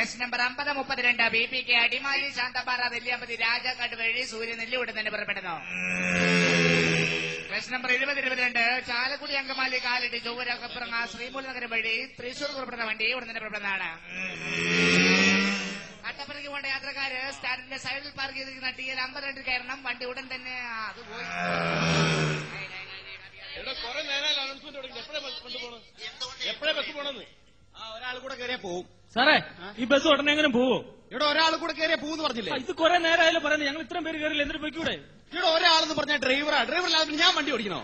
Bus number 5032 BP Adimali Santhapara Nelliyampathy Rajakkad വഴി സൂര്യനെല്ലി ഉടൻ തന്നെ പുറപ്പെടുന്നു. ബസ് നമ്പർ 2022 ചാലക്കുടി അങ്കമാലി കാലടി ചൊവ്വര കപ്പുറങ്ങ ശ്രീമൂലനഗരം വഴി തൃശൂർ പുറപ്പെടുന്ന വണ്ടി ഉടൻ തന്നെ പുറപ്പെടുന്നതാണ്. കട്ടപ്പനയ്ക്ക് പോകേണ്ട യാത്രക്കാര് സ്റ്റാൻഡിന്റെ സൈഡിൽ പാർക്ക് ചെയ്തിരിക്കുന്ന TL 52 കയറണം. വണ്ടി ഉടൻ തന്നെ അത് പോയി. എപ്പോഴേ ബസ് പോണെന്ന് ഒരാൾ കൂടെ കയറിയാ പോവും. സാറേ ഈ ബസ് ഉടനെ എങ്ങനെ പോവോ? ഇവിടെ ഒരാൾ കൂടെ കയറിയാ പോവെന്ന് പറഞ്ഞില്ലേ? ഇത് കുറെ നേരമായാലും പറയുന്നത്. ഞങ്ങൾ ഇത്രയും പേര് കയറില്ല, എന്നിട്ട് പോയിക്കൂടെ? ഇവിടെ ഒരാളെന്ന് പറഞ്ഞ ഡ്രൈവറില്ലാതെ ഞാൻ വണ്ടി ഓടിക്കണോ?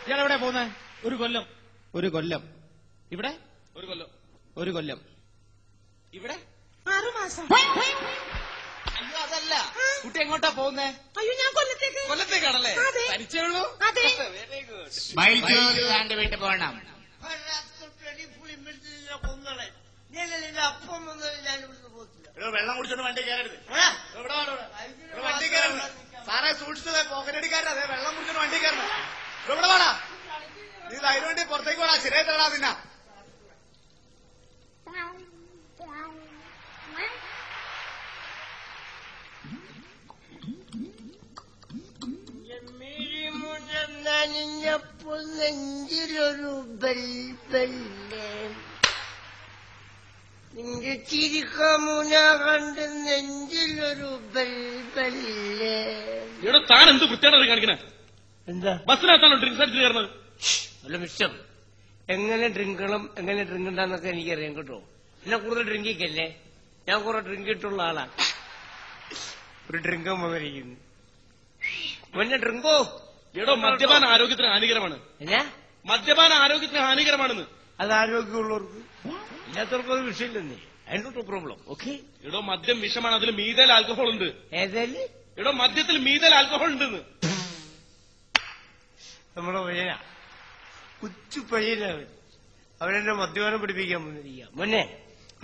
ഇയാൾ എവിടെ പോകുന്നത്? ഒരു കൊല്ലം. ഒരു കൊല്ലം. ഇവിടെ ഒരു കൊല്ലം. ഇവിടെ 6 മാസം. അയ്യോ അതല്ല, കുട്ടി എങ്ങോട്ടാ പോകുന്നേ? അയ്യോ ഞാൻ കൊല്ലത്തേക്കാണല്ലേ? തനിച്ചേ ഉള്ളൂ? Very good. മൈസൂർ വീട്ടിൽ പോകണം. അപ്പം ഞാൻ ഇവിടുന്ന് പോകത്തില്ല. വെള്ളം കുടിച്ചോണ്ട് വണ്ടി കയറരുത്. വണ്ടി കയറരുത് സാറേ, സൂക്ഷിച്ചത് പോക്കറ്റടിക്കാരൻ. അതെ, വെള്ളം കുടിച്ചോണ്ട് വണ്ടി കയറണം. ഇവിടെ വേണ നീ അതിനു വേണ്ടി പുറത്തേക്ക് വേണ. ശരിയായി തരടാ നിന്ന. നനഞ്ഞപ്പോൾ നെഞ്ചിലൊരു ബൽബല്ലേ, നിന്റെ ചിരിക്കമുന കണ്ട് നെഞ്ചിലൊരു ബൽബല്ലേ. ഇവിടെ താൻ എന്ത് വൃത്തിയാണ് കാണിക്കണേ? എന്താ ബസ്സിനകത്താണോ ഡ്രിങ്ക്സ് അടിച്ച് കയറുന്നത്? അല്ല മിസ്റ്റർ, എങ്ങനെ ഡ്രിങ്കണം എങ്ങനെ ഡ്രിങ്ക് ഉണ്ടാന്നൊക്കെ എനിക്കറിയാം കേട്ടോ. എന്നെ കൂടുതൽ ഡ്രിങ്കിക്കല്ലേ, ഞാൻ കുറെ ഡ്രിങ്ക് ഇട്ടുള്ള ആളാ. ഒരു ഡ്രിങ്ക് വന്നിരിക്കുന്നു. പിന്നെ ഡ്രിങ്കോ എടോ, മദ്യപാന ആരോഗ്യത്തിന് ഹാനികരമാണ്. എന്നാ മദ്യപാന ആരോഗ്യത്തിന് ഹാനികരമാണെന്ന്. അത് ആരോഗ്യമുള്ളവർക്ക്, ഇല്ലാത്തവർക്ക് അത് വിഷയമില്ലെന്നേ. അതിനോട്ട് പ്രോബ്ലം. ഓക്കെ. എടോ, മദ്യം വിഷമാണ്. അതിൽ മീതൽ ആൽക്കഹോൾ ഉണ്ട്. ഏതായാലും എടോ, മദ്യത്തിൽ മീതൽ ആൽക്കഹോൾ ഉണ്ടെന്ന്. നമ്മുടെ പയ്യന കൊച്ചു പയ്യനവൻ, അവരെന്നെ മദ്യപാനം പഠിപ്പിക്കാൻ വന്നിരിക്കുക. മോനെ,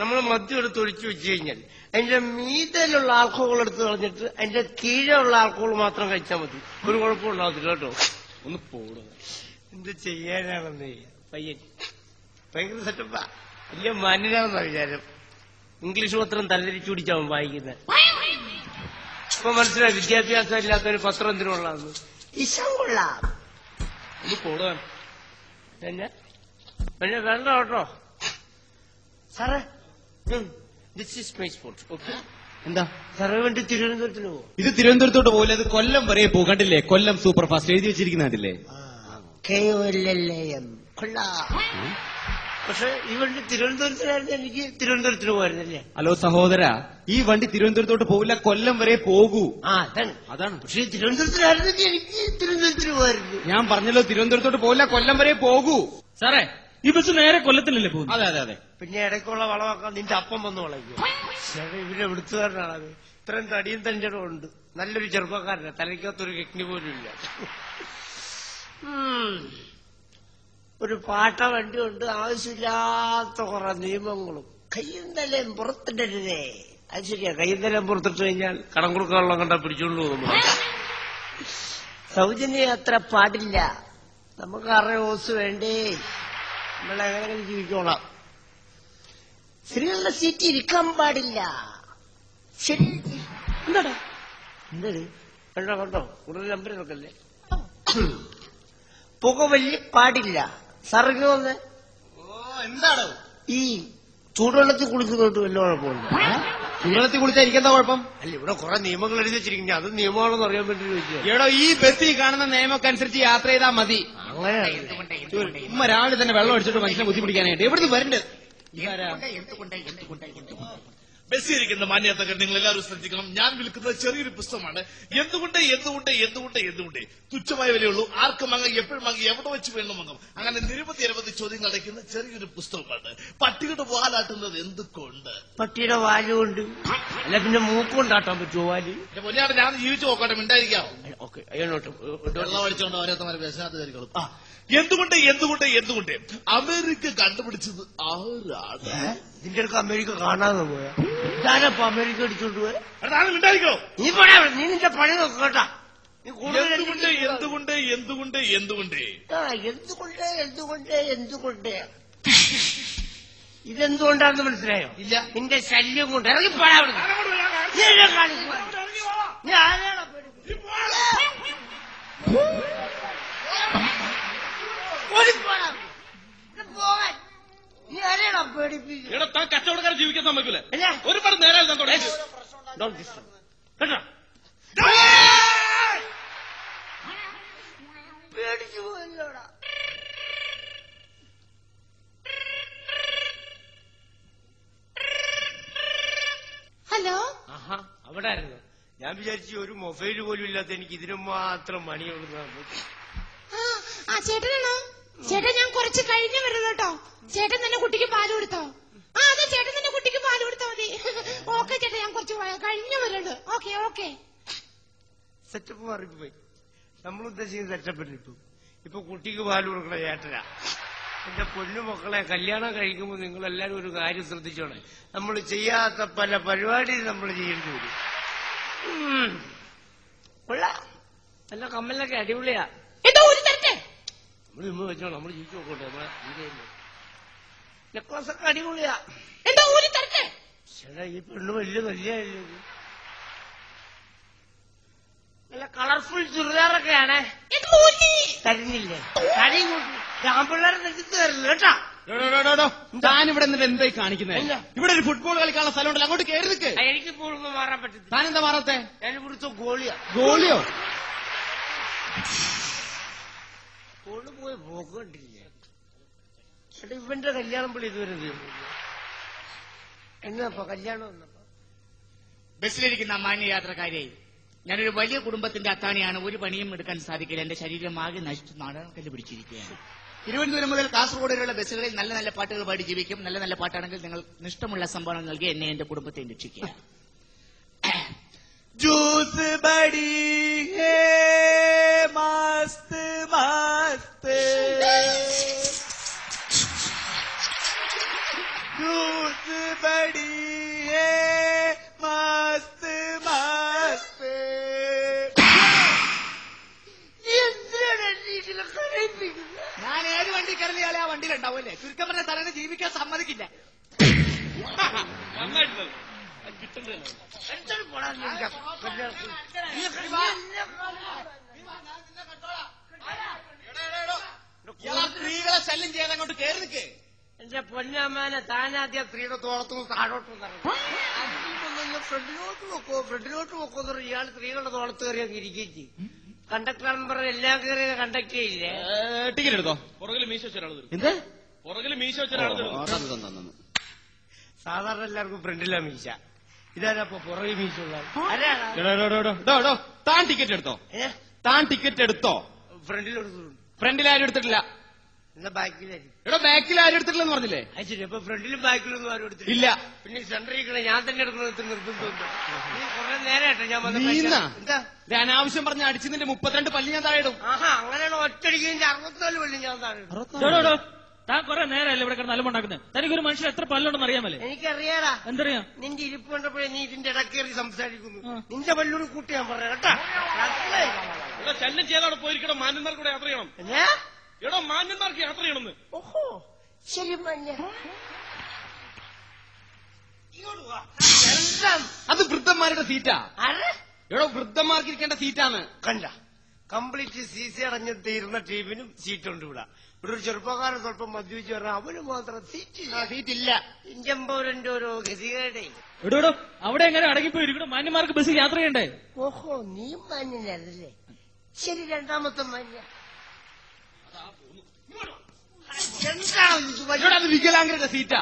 നമ്മൾ മദ്യം എടുത്ത് ഒഴിച്ചു വെച്ച് കഴിഞ്ഞാൽ അതിന്റെ മീതലുള്ള ആൽക്കഹോൾ എടുത്ത് കളഞ്ഞിട്ട് അതിന്റെ കീഴുള്ള ആൽക്കഹോൾ മാത്രം കഴിച്ചാൽ മതി. ഒരു കുഴപ്പമുണ്ടാവത്തില്ല കേട്ടോ. ഒന്ന് പോടുക. എന്ത് ചെയ്യാനാണെന്ന് പയ്യൻ ഭയങ്കര സെറ്റപ്പാ. വലിയ മാന്യനാണെന്ന വിചാരം. ഇംഗ്ലീഷ് പത്രം തലതിരിച്ചു പിടിച്ചാവും വായിക്കുന്നത്. ഇപ്പൊ മനസ്സിലായി വിദ്യാഭ്യാസം ഇല്ലാത്തൊരു പത്രം എന്തിനുള്ളതെന്ന്. ഇഷ്ടം കൊള്ളാം. ഒന്ന് പോടുക. പിന്നെ പിന്നെ വേണ്ട കേട്ടോ സാറേ. This is my spot. Okay. എന്താ സാറേ വേണ്ടി തിരുവനന്തപുരത്തിന് പോകും. ഇത് തിരുവനന്തപുരത്തോട്ട് പോകില്ല, ഇത് കൊല്ലം വരെ പോകും. കണ്ടില്ലേ, കൊല്ലം സൂപ്പർ ഫാസ്റ്റ് എഴുതി വെച്ചിരിക്കുന്ന കണ്ടില്ലേ? കൊള്ളാം. പക്ഷെ ഈ വണ്ടി തിരുവനന്തപുരത്തിനായിരുന്നു, എനിക്ക് തിരുവനന്തപുരത്തിന് പോയിരുന്നല്ലേ. ഹലോ സഹോദര, ഈ വണ്ടി തിരുവനന്തപുരത്തോട്ട് പോകില്ല, കൊല്ലം വരെ പോകൂ. അതാണ്. പക്ഷെ തിരുവനന്തപുരത്തിനായിരുന്നെങ്കിൽ എനിക്ക് തിരുവനന്തപുരത്തിന് പോയിരുന്നു. ഞാൻ പറഞ്ഞല്ലോ, തിരുവനന്തപുരത്തോട്ട് പോകില്ല, കൊല്ലം വരെ പോകൂ. സാറേ, ഈ ബസ് നേരെ കൊല്ലത്തിലല്ലേ പോകുന്നത്? അതെ അതെ അതെ. പിന്നെ ഇടയ്ക്കുള്ള വളവാക്കാൻ നിന്റെ അപ്പം വന്ന് വളയ്ക്കും. ഇവരെ വിടുത്തുകാരനാണത്. ഇത്രയും തടിയും തന്റെ ഉണ്ട്. നല്ലൊരു ചെറുപ്പക്കാരനാണ്. തലയ്ക്കകത്തൊരു കിഡ്നി പോലും ഇല്ല. ഒരു പാട്ട വണ്ടിയുണ്ട്, ആവശ്യമില്ലാത്ത കുറെ നിയമങ്ങളും. കയ്യും തലയും പുറത്തിടരുതേ. അത് ശരിയാ, കയ്യും തലയും പുറത്തിട്ട് കഴിഞ്ഞാൽ കടം കൊടുക്കാനുള്ള കണ്ടാ പിടിച്ചോണ്ട് പോകുന്നു. സൗജന്യ യാത്ര പാടില്ല. നമുക്ക് 6 ഓസ് വേണ്ടേ. നമ്മളെങ്ങനെ ജീവിച്ചോളാം. സ്ത്രീകളുടെ സീറ്റ് ഇരിക്കാൻ പാടില്ല. ശരി. എന്താടാ എന്താണ് കണ്ടോ കണ്ടോ, കൂടുതൽ നമ്പർ നോക്കല്ലേ. പുകവലി പാടില്ല. സാറിന് വന്നേ. എന്താണോ ഈ ചൂടുവെള്ളത്തിൽ കുളിക്കുന്നോട്ട് വല്ല കുഴപ്പമുണ്ട്? ചൂടുവെള്ളത്തിൽ കുളിച്ചാൽ എനിക്കെന്താ കുഴപ്പം? അല്ല, ഇവിടെ കുറെ നിയമങ്ങൾ എഴുതി വെച്ചിരിക്കുന്നത്. അത് നിയമമാണെന്ന് അറിയാൻ വേണ്ടി ചോദിച്ചു. എടോ, ഈ ബസ്സിൽ കാണുന്ന നിയമമൊക്കെ അനുസരിച്ച് യാത്ര ചെയ്താൽ മതി. അങ്ങനെ രാവിലെ തന്നെ വെള്ളം അടിച്ചിട്ട് മനുഷ്യനെ ബുദ്ധിമുട്ടിക്കാനായിട്ട് എവിടുന്ന് വരണ്ടത്? ബസ്സിരിക്കുന്ന മാന്യത്തൊക്കെ നിങ്ങൾ എല്ലാവരും ശ്രദ്ധിക്കണം. ഞാൻ വിൽക്കുന്നത് ചെറിയൊരു പുസ്തകമാണ്. എന്തുകൊണ്ട് എന്തുകൊണ്ട് എന്തുകൊണ്ട് എന്തുകൊണ്ട് തുച്ഛമായ വിലയുള്ളൂ. ആർക്കും വാങ്ങാം, എപ്പോഴും വാങ്ങി, എവിടെ വെച്ച് വേണം വാങ്ങാം. അങ്ങനെ നിരവധി ചോദ്യങ്ങൾ അടയ്ക്കുന്ന ചെറിയൊരു പുസ്തകമാണ്. പട്ടിയുടെ വാലാട്ടുന്നത് എന്തുകൊണ്ട്? പട്ടിയുടെ വാലുകൊണ്ട്. അല്ല പിന്നെ മൂക്കൊണ്ടാട്ടാൻ പറ്റുമോ വാല്? പൊന്നാണ്, ഞാൻ ജീവിച്ചു നോക്കട്ടെ, മിണ്ടായിരിക്കാം. ഓക്കെ, അയ്യോട്ട് വെള്ളം അടിച്ചുകൊണ്ട് ഓരോരുത്തമാരെ വിശാദ കാര്യങ്ങളും. എന്തുകൊണ്ട് എന്തുകൊണ്ട് എന്തുകൊണ്ട് അമേരിക്ക കണ്ടുപിടിച്ചത് ആരാണ്? ഇതിന്റെ അടുക്ക് അമേരിക്ക കാണാതെ പോയാ ഞാനപ്പോ അമേരിക്ക അടിച്ചോണ്ട് പോയാ. മിണ്ടായിരിക്കോ? നീ പറയാ, നീ നിന്റെ പണി നോക്ക് കേട്ടാ. എന്തുകൊണ്ട് എന്തുകൊണ്ട് എന്തുകൊണ്ട് എന്തുകൊണ്ട് എന്തുകൊണ്ട് എന്തുകൊണ്ട് എന്തുകൊണ്ട് ഇത് ഇതെന്തുകൊണ്ടാണെന്ന് മനസ്സിലായോ? ഇല്ല. നിന്റെ ശല്യം കൊണ്ട് ഇറങ്ങിപ്പോടാ അവിടുന്ന്. ഞാനാണോ ഞാനാണോ പേടിപ്പിക്കുക? എടാ താൻ കച്ചവടക്കാരെ ജീവിക്കാൻ സമ്മതിക്കൂല. അല്ല. ഒരുപാട് നേരം താൻ തുടങ്ങി. കേട്ടോ പേടിച്ചു പോയല്ലോടാ. ഹലോ, ആഹാ അവിടെ ആയിരുന്നു. ഞാൻ വിചാരിച്ചു ഒരു മൊബൈൽ പോലും ഇല്ലാത്ത എനിക്ക് ഇതിനു മാത്രം മണി കൊടുക്കുന്നു. ആ ചേട്ടനാണോ? ചേട്ടൻ ഞാൻ കുറച്ച് കഴിഞ്ഞ് വരുന്നു കേട്ടോ. ചേട്ടൻ തന്നെ കുട്ടിക്ക് പാല് കൊടുത്തോ? ആ അതെ, ചേട്ടൻ തന്നെ കുട്ടിക്ക് പാല് കൊടുത്താ മതി. ഓക്കെ ചേട്ടാ, ഞാൻ കുറച്ച് കഴിഞ്ഞ് വരുന്നുണ്ട്. Okay okay. സെറ്റപ്പ് മാറിപ്പോയി. നമ്മൾ ഉദ്ദേശിക്കുന്ന സെറ്റപ്പ് ഇപ്പൊ കുട്ടിക്ക് പാല് കൊടുക്കണ ചേട്ടനാ. എന്റെ പൊന്നു മക്കളെ, കല്യാണം കഴിക്കുമ്പോൾ നിങ്ങളെല്ലാരും ഒരു കാര്യം ശ്രദ്ധിച്ചോളെ. നമ്മൾ ചെയ്യാത്ത പല പരിപാടിയും നമ്മൾ ചെയ്യേണ്ടി വരും. കൊള്ളാം, നല്ല കമ്മലൊക്കെ അടിപൊളിയാ. എന്തോ ഒരു തരട്ടെ. നമ്മൾ ഇമ്മ വെച്ചോളാം, നമ്മൾ ജീവിച്ചു നോക്കട്ടെ. നെക്ലസ് ഒക്കെ അടിപൊളിയാ. എന്തോ ഒരു തരട്ടെ. ചേട്ടാ, ഈ പെണ്ണ് വലിയ നല്ലതല്ലേ? നല്ല കളർഫുൾ ചുരിദാറൊക്കെയാണ്. തരുന്നില്ലേ? തടിയും കൂട്ടി ആമ്പിള്ളേരെ നെഞ്ചത്ത് തരില്ല കേട്ടാ. താൻ ഇവിടെ എന്നിട്ട് എന്തായി കാണിക്കുന്നത്? ഇവിടെ ഒരു ഫുട്ബോൾ കളിക്കാനുള്ള സ്ഥലം ഉണ്ടല്ലോ, അങ്ങോട്ട് കയറി നിൽക്ക്. എനിക്ക് ഇപ്പോഴൊന്നും മാറാൻ പറ്റത്തില്ല. താൻ എന്താ മാറത്തെ? ഞാൻ ഇവിടുത്തെ ഗോളിയാ. ഗോളിയോ? ഗോള് പോയി പോകണ്ടില്ലേ? ചേട്ടാ, ഇവന്റെ കല്യാണം പുള്ളി ഇതുവരെ തീർന്നില്ല. എന്നപ്പോ കല്യാണം വന്നപ്പോ ബസ്സിലിരിക്കുന്ന മാന്യ യാത്രക്കാരെ, ഞാനൊരു വലിയ കുടുംബത്തിന്റെ അത്താണിയാണ്. ഒരു പണിയും എടുക്കാൻ സാധിക്കില്ല. എന്റെ ശരീരം ആകെ നശിച്ചു നാടകല്ല് പിടിച്ചിരിക്കുകയാണ്. തിരുവനന്തപുരം മുതൽ കാസർഗോഡ് വരെയുള്ള ബസ്സുകളിൽ നല്ല നല്ല പാട്ടുകൾ പാടി ജീവിക്കും. നല്ല നല്ല പാട്ടാണെങ്കിൽ നിങ്ങൾ ഇഷ്ടമുള്ള സംഭാവന നൽകി എന്നെ എന്റെ കുടുംബത്തെ രക്ഷിക്കുക. ജ്യൂസ് ബടി ഹേ മസ്ത് മസ്ത്, ജ്യൂസ് ബടി ഹേ മസ്ത് മസ്ത്. ഞാൻ ഏത് വണ്ടി കയറിയാലേ ആ വണ്ടിയിൽ ഉണ്ടാവൂല്ലേ? ചുരുക്കം പറഞ്ഞ തലേന്ന് ജീവിക്കാൻ സമ്മതിക്കില്ല. നന്നായിട്ടുള്ളത് കിട്ടുന്നില്ല. എന്തൊരു പോടാ നിനക്ക്? സ്ത്രീകളെ ശല്യം ചെയ്യാൻ അങ്ങോട്ട് കയറി നിൽക്കേ. എന്റെ പൊന്നമ്മാനെ, താനാദ്യം സ്ത്രീയുടെ തോളത്തുനിന്ന് താഴോട്ട് ഫ്രണ്ടിലോട്ട് വെക്കോ. ഇയാൾ സ്ത്രീകളുടെ തോളത്ത് കയറി അങ്ങ് ഇരിക്കുകയും ചെയ്യും. കണ്ടക്ടറാണെന്ന് പറഞ്ഞ എല്ലാം കയറി കണ്ടക്ട് ചെയ്യില്ലേ? ടിക്കറ്റ് എടുത്തോ. പുറകിൽ മീശ വെച്ച ഒരാൾ തരും. എന്ത്? പുറകിൽ മീശ വെച്ച ഒരാൾ തരും. സാധാരണ എല്ലാവർക്കും ഫ്രണ്ടിലാ മീശ. ഇതാരപ്പോ പുറകെ മീശ ഉള്ള താൻ ടിക്കറ്റ് എടുത്തോ. താൻ ടിക്കറ്റ് എടുത്തോ. ഫ്രണ്ടിലോട്ട് ഫ്രണ്ടിൽ ആരും എടുത്തിട്ടില്ല. എന്നാ ബാക്കിലായിരിക്കും. എടോ ബാക്കിൽ ആരും എടുത്തിട്ടില്ലെന്ന് പറഞ്ഞില്ലേ? അത് ശരി. അപ്പൊ ഫ്രണ്ടിലും ബാക്കിലൊന്നും ആരും എടുത്തില്ല. ഇല്ല. പിന്നെ സെന്ററിൽ ഞാൻ തന്നെ എടുക്കുന്നത് നിർബന്ധമുണ്ട്. നീ കുറെ നേരമായിട്ട് ഞാൻ നീന്നാ? എന്താ ഇത് അനാവശ്യം പറഞ്ഞ അടിച്ച് നിന്റെ 32 പല്ല് ഞാൻ താഴെ ഇടും. ആഹാ, അങ്ങനെയാണ് ഒറ്റടിക്ക് 64 പള്ളി ഞാൻ താഴെ ഇടും. താൻ കുറെ നേരമല്ലേ ഇവിടെ കിടന്ന് അലമുണ്ടാക്കുന്നത്? തനിക്കൊരു മനുഷ്യൻ എത്ര പല്ലുണ്ടെന്ന് അറിയാമല്ലേ? എനിക്കറിയാടാ. എന്തറിയാം? നിന്റെ ഇരിപ്പ് കണ്ടപ്പോഴേ നീ ഇതിന്റെ ഇടക്കേറി സംസാരിക്കുന്നു. നിന്റെ പല്ലൂടെ കൂട്ടി ഞാൻ പറയാം കേട്ടാ. ഇവിടെ ശല്യം ചെയ്യാതെ പോയിരിക്കണം. മാന്യന്മാർക്ക് കൂടെ യാത്ര ചെയ്യണം. എന്നാ? എടോ മാന്യന്മാർക്ക് യാത്ര ചെയ്യണമെന്ന്. ഓഹോ, ശരി മഞ്ഞ. അത് വൃദ്ധന്മാരുടെ സീറ്റാ. ആരെ? എടോ വൃദ്ധന്മാർക്ക് ഇരിക്കേണ്ട സീറ്റാണ്. കണ്ട, കംപ്ലീറ്റ് CC അടഞ്ഞ് തീർന്ന ടീമിനും സീറ്റുണ്ട് ഇവിടെ. ഇവിടെ ഒരു ചെറുപ്പക്കാരൻ സ്വല്പം മദ്യപിച്ച് പറഞ്ഞാൽ അവന് മാത്രം സീറ്റില്ല. ഇന്ത്യൻ പൗരന്റെ ഓരോ ഗതികേടെ. എടോ അവിടെ എങ്ങനെ അടങ്ങിപ്പോയി ഇരിക്കണം? മാന്യന്മാർക്ക് ബസ്സിൽ യാത്ര ചെയ്യണ്ടേ? ഓഹോ, നീ മാന്യനല്ലേ? ശരി, രണ്ടാമത്തെ മാന്യ. എടോ അത് വികലാംഗരുടെ സീറ്റാ.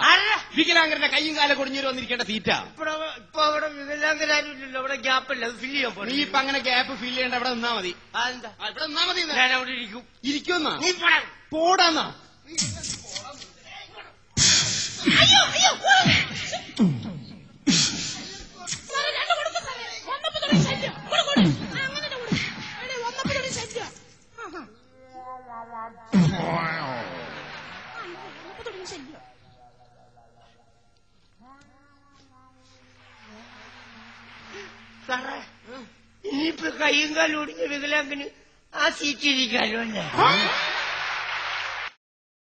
വികലാംഗരുടെ കയ്യും കാലം കൊടിഞ്ഞു വന്നിരിക്കേണ്ട സീറ്റാ. ഇപ്പൊ അവിടെ വികലാംഗരാരും ഇല്ലല്ലോ. അവിടെ ഗ്യാപ്പല്ല, അത് ഫില്ല് ചെയ്യാൻ നീ ഇപ്പൊ അങ്ങനെ ഗ്യാപ്പ് ഫില്ല് ചെയ്യേണ്ട. അവിടെ നിന്നാ മതി. എന്താ? ഇവിടെ നിന്നാ മതി. ഞാൻ അവിടെ ഇരിക്കും. ഇരിക്കുമെന്നാ? നീ പോടാന്നാ? അയ്യോ അയ്യോ, സാറേ, രണ്ട് കൊടുക്കും സാറേ. വന്നപ്പോ തുടങ്ങി ശല്യം. അങ്ങനെ വന്നപ്പോ തുടങ്ങി ശല്യം. വന്നപ്പോ തുടങ്ങി ശല്യം. സാറേ, ഇനിയിപ്പോ കയ്യും കാലും ഒടിഞ്ഞ വികലാംഗന് ആ സീറ്റ് ഇരിക്കാലോ അല്ലേ?